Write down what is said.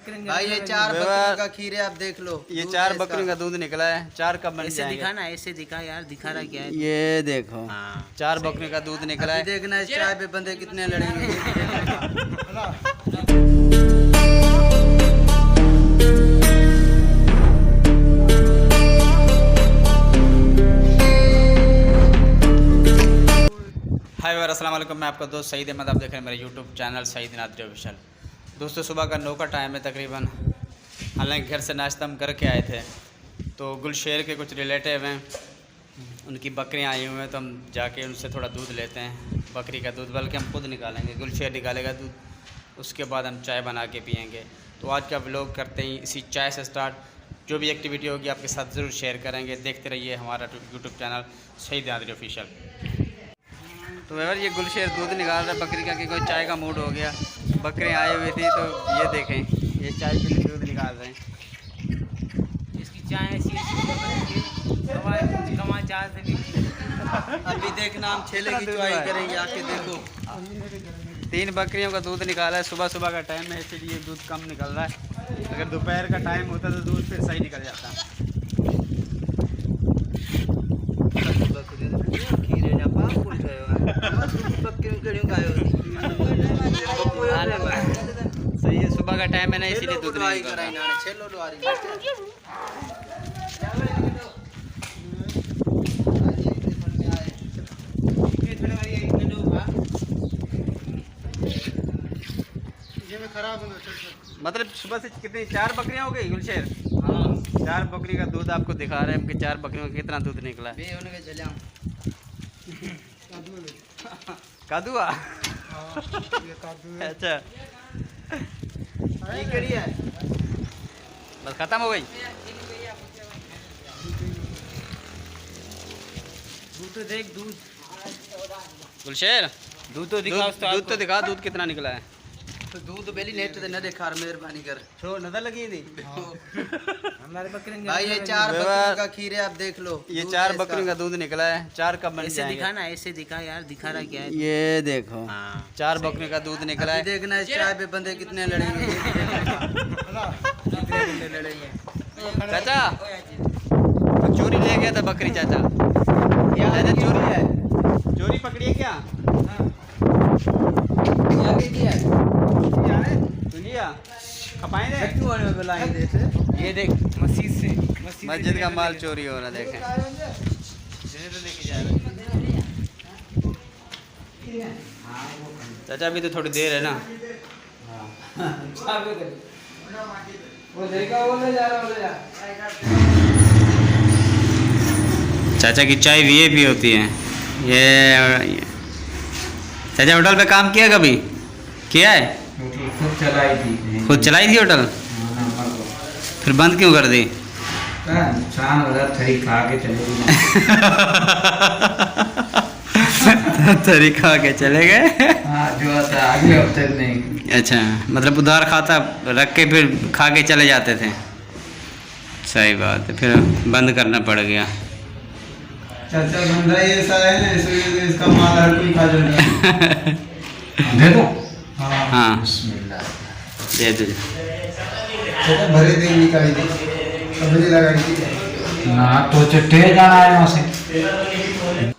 भाई ये 4 बकरियों का खीर है, आप देख लो। ये 4 बकरियों का दूध निकला है। 4 कब बन ऐसे जाएंगे? दिखा ना, ऐसे दिखा यार, दिखा रहा क्या है? ये देखो, हाँ 4 बकरियों का दूध निकला है। देखना इस चाय पे बंदे कितने लड़ेंगे। हाय वार अस्सलाम वालेकुम, मैं आपका दोस्त सईद अहमद। आप देख रहे हैं मेरे यूट्यूब चैनल सईद नादरी ऑफिशियल। दोस्तों सुबह का 9 का टाइम है तकरीबन। हालांकि घर से नाश्ता हम करके आए थे, तो गुलशेर के कुछ रिलेटिव हैं, उनकी बकरियां आई हुई हैं, तो हम जाके उनसे थोड़ा दूध लेते हैं, बकरी का दूध। बल्कि हम खुद निकालेंगे, गुलशेर निकालेगा दूध, उसके बाद हम चाय बना के पियेंगे। तो आज का व्लॉग करते ही इसी चाय से स्टार्ट। जो भी एक्टिविटी होगी आपके साथ ज़रूर शेयर करेंगे। देखते रहिए हमारा यूट्यूब चैनल सईद नादरी ऑफिशियल। तो यार ये गुलशेर दूध निकाल रहा है बकरी का, कि कोई चाय का मूड हो गया। बकरियाँ आई हुई थी, तो ये देखें, ये चाय के लिए दूध निकाल रहे हैं। इसकी चाय ऐसी कमा चाय से भी। अभी देखना हम छेले की चुआई करेंगे, आके देखो। 3 बकरियों का दूध निकाला है। सुबह सुबह का टाइम है, इसलिए दूध कम निकल रहा है। अगर दोपहर का टाइम होता तो दूध फिर सही निकल जाता। सही है, सुबह का टाइम है ना, इसीलिए दूध नहीं निकल रहा। मतलब सुबह से कितनी 4 बकरियां हो गई गुलशेर? हाँ 4 बकरी का दूध आपको दिखा रहे हैं कि 4 बकरियों का कितना दूध निकला है। कादुआ अच्छा बस खत्म हो गई। दूध तो देख, दूध गुलशेर दूध तो दिखा, दूध तो दिखा, दूध कितना निकला है। तो दूध बेली नेट ते न देखा, मेहरबानी कर। छो नजर लगी थी। हमारे बकरे भाई ये 4 बकरियों का खीर है, आप देख लो। ये 4 बकरियों का दूध निकला है। 4 कब बन ऐसे जाएंगे? दिखा ना, ऐसे दिखा यार, दिखा रहा क्या है? ये देखो, हाँ 4 बकरियों का दूध निकला है। देखना इस चाय पे बंदे कितने लड़ेंगे। चाचा तो चोरी ले गया था बकरी। चाचा चाचा चोरी है, चोरी पकड़ी है क्या? सुनिया खपाए दे। ये देख, मस्जिद का माल चोरी हो रहा, देखें। चाचा अभी तो थोड़ी देर है ना। चाचा की चाय वीआईपी होती है। ये चाचा होटल पे काम किया कभी? किया है? खुद चलाई थी होटल, फिर बंद क्यों कर दी? नुकसान हो रहा, थरी खा के चले तरी खा के चले गए। हाँ जो था अगले हफ्ते नहीं। अच्छा, मतलब उधार खाता रख के फिर खा के चले जाते थे। सही बात है, फिर बंद करना पड़ गया। चाचा बंदा ये ऐसा है ना, इसलिए इसका माल हर कोई खा जाता है। दे दो। हाँ बिस्मिल्लाह। दे दो। चाचा भरे दिन निकाली थी, सब्जी लगाई थी ना, तो चट्टे जाना है वहाँ से।